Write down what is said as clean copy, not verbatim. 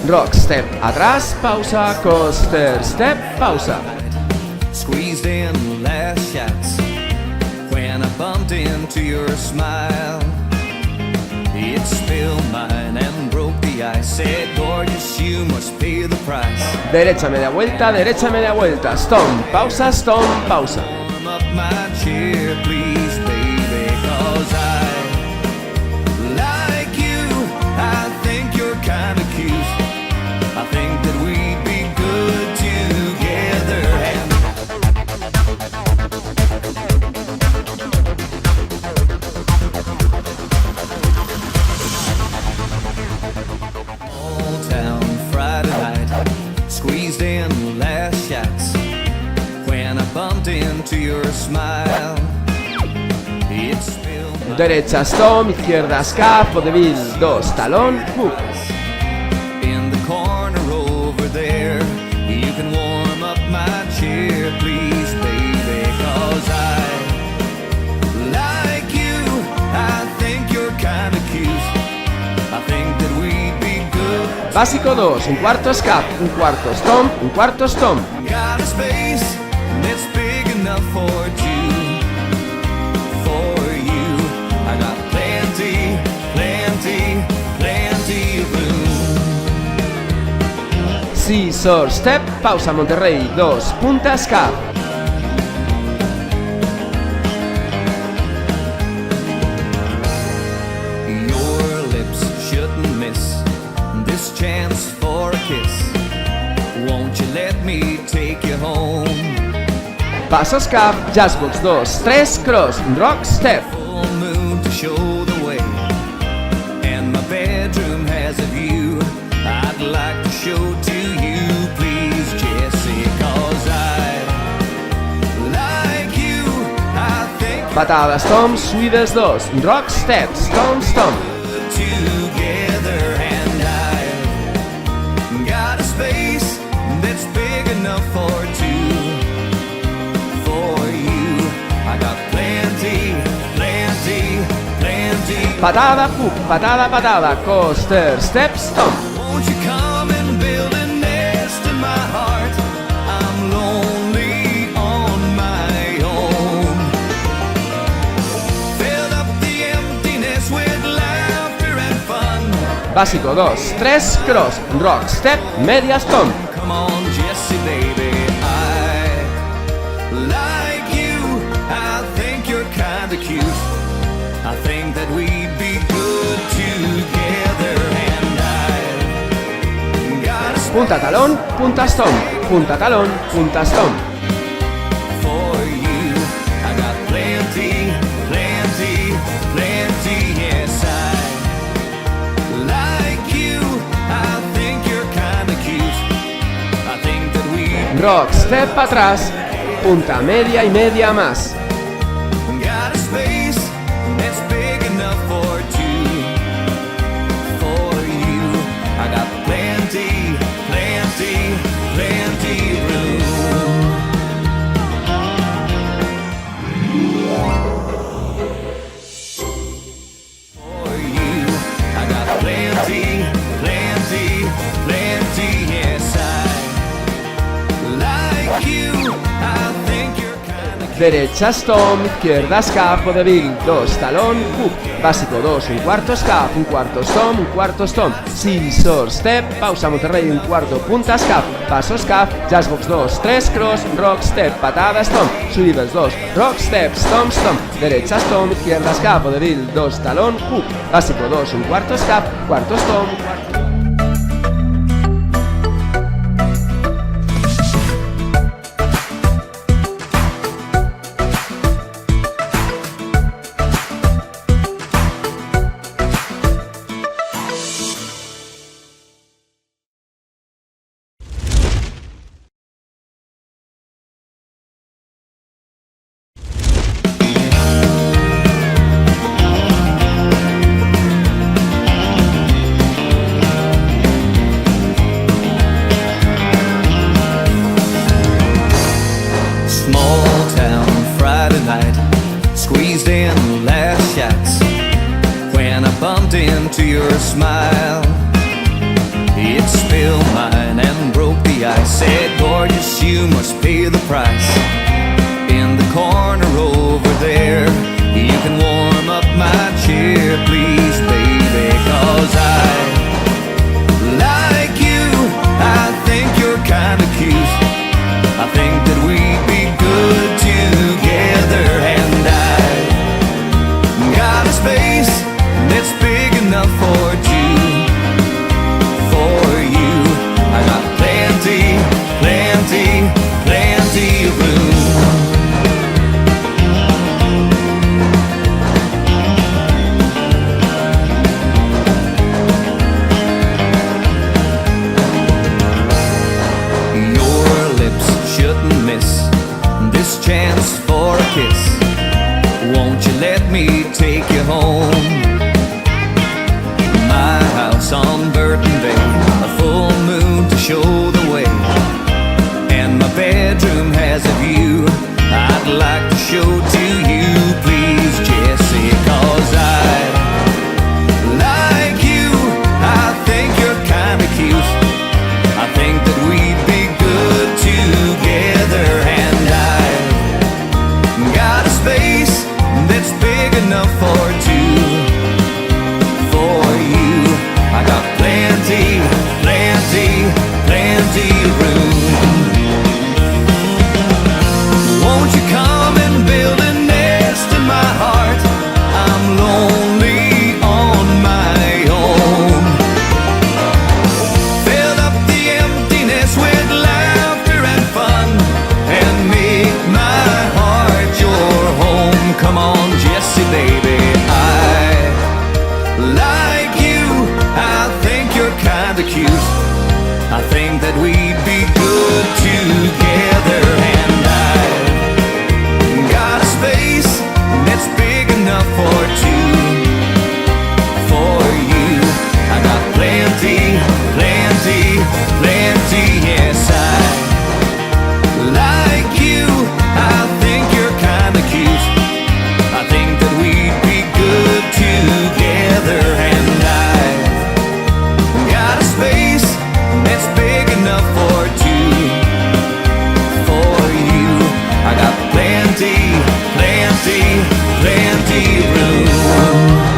rock step, atrás, pausa, coaster step, pausa. Squeezed in last shots when I bumped into your smile. It spilled mine and broke the ice. Said, gorgeous, you must pay the price. Derecha, media vuelta, stomp, pausa, pausa. Warm up my chair, please, baby, 'cause I like you. I think you're kind of cute. I think that we'd be good together. Old town Friday night, squeezed in last shots when I bumped into your smile. It spilled my Derecha, stomp, izquierda, ska, vodevil, 2, talón, hook. in the corner over there. You can warm up my chair, please, baby, 'cause I like you. I think you're kind of cute. I think that we'd be good. Básico 2, un cuarto ska, un cuarto stomp, un cuarto stomp. Got a space that's big enough for two. For you, I got plenty, plenty, plenty of room. Scissor step, pausa Monterrey, 2, punta ska. Your lips shouldn't miss this chance for a kiss. Won't you let me take you home? Paso ska, jazzbox 2, 3, cross, rock step. Full moon to show the way, and my bedroom has a view I'd like to show to you, please, Jessie, 'cause I like you. I think Patada stomp, Swedish 2, rock step, stomp, stomp. we're together, and I've got a space that's big enough for two. For you, I got plenty, plenty, plenty. Patada hook, patada, coaster step, stomp. Won't you come and build a nest in my heart? I'm lonely on my own. Fill up the emptiness with laughter and fun. Básico 2, 3, cross, rock step, media stomp. Come on, Jessie, baby, I like you. I think you're kinda cute. I think that we'd be good together, and I've got a Punta talón, punta stomp, punta talón, punta stomp. for you. I got plenty, plenty, plenty. Yes, I like you. I think you're kinda cute. I think that we Rock step atrás, punta media y media más. got a space that's big enough for two. For you, I got plenty, plenty, plenty room. For you, I got plenty, plenty, plenty. Yes, I like you. I think you're kinda cute. Derecha stomp, izquierda ska, vodevil, 2, talón, hook. Básico 2, un cuarto ska, un cuarto stomp, un cuarto stomp. Scissor step, pausa Monterrey, un cuarto punta ska. Paso ska, jazzbox 2, 3, cross, rock step, patada stomp. Swivels 2, rock step, stomp, stomp. Derecha stomp, izquierda ska, vodevil, 2, talón, hook. Básico 2, un cuarto ska, cuarto stomp, cuarto. bumped into your smile. It spilled said, gorgeous, you must pay the price. In the corner over there, you can warm up my chair, please, baby, 'cause I like you. I think you're kinda cute. I think that we'd be good together, and I got a space that's big enough for two. For you, I got plenty, plenty, plenty of room. Chance for a kiss. Won't you let me take you home? My house on Burton Bay, a full moon to show the way, and my bedroom has a view I'd like to show to you, please, Jessie, 'cause I like you. I think you're kinda cute. I think that we'd be good together, and got a space that's big enough for two. For you, I got plenty, plenty, plenty of room. Won't you come and build a nest in my heart? I'm lonely on my own. Fill up the emptiness with laughter and fun, and make my heart your home. Come on, Jessie, baby, I like you. I think you're kinda cute. I think that we'd be good together, and I got a space that's big enough for two. For you, I got plenty, plenty, plenty, yes, I like you. I think you're kinda cute. I think that we'd be good together, and I got a space that's big enough for two. For you, I got plenty, plenty, plenty room.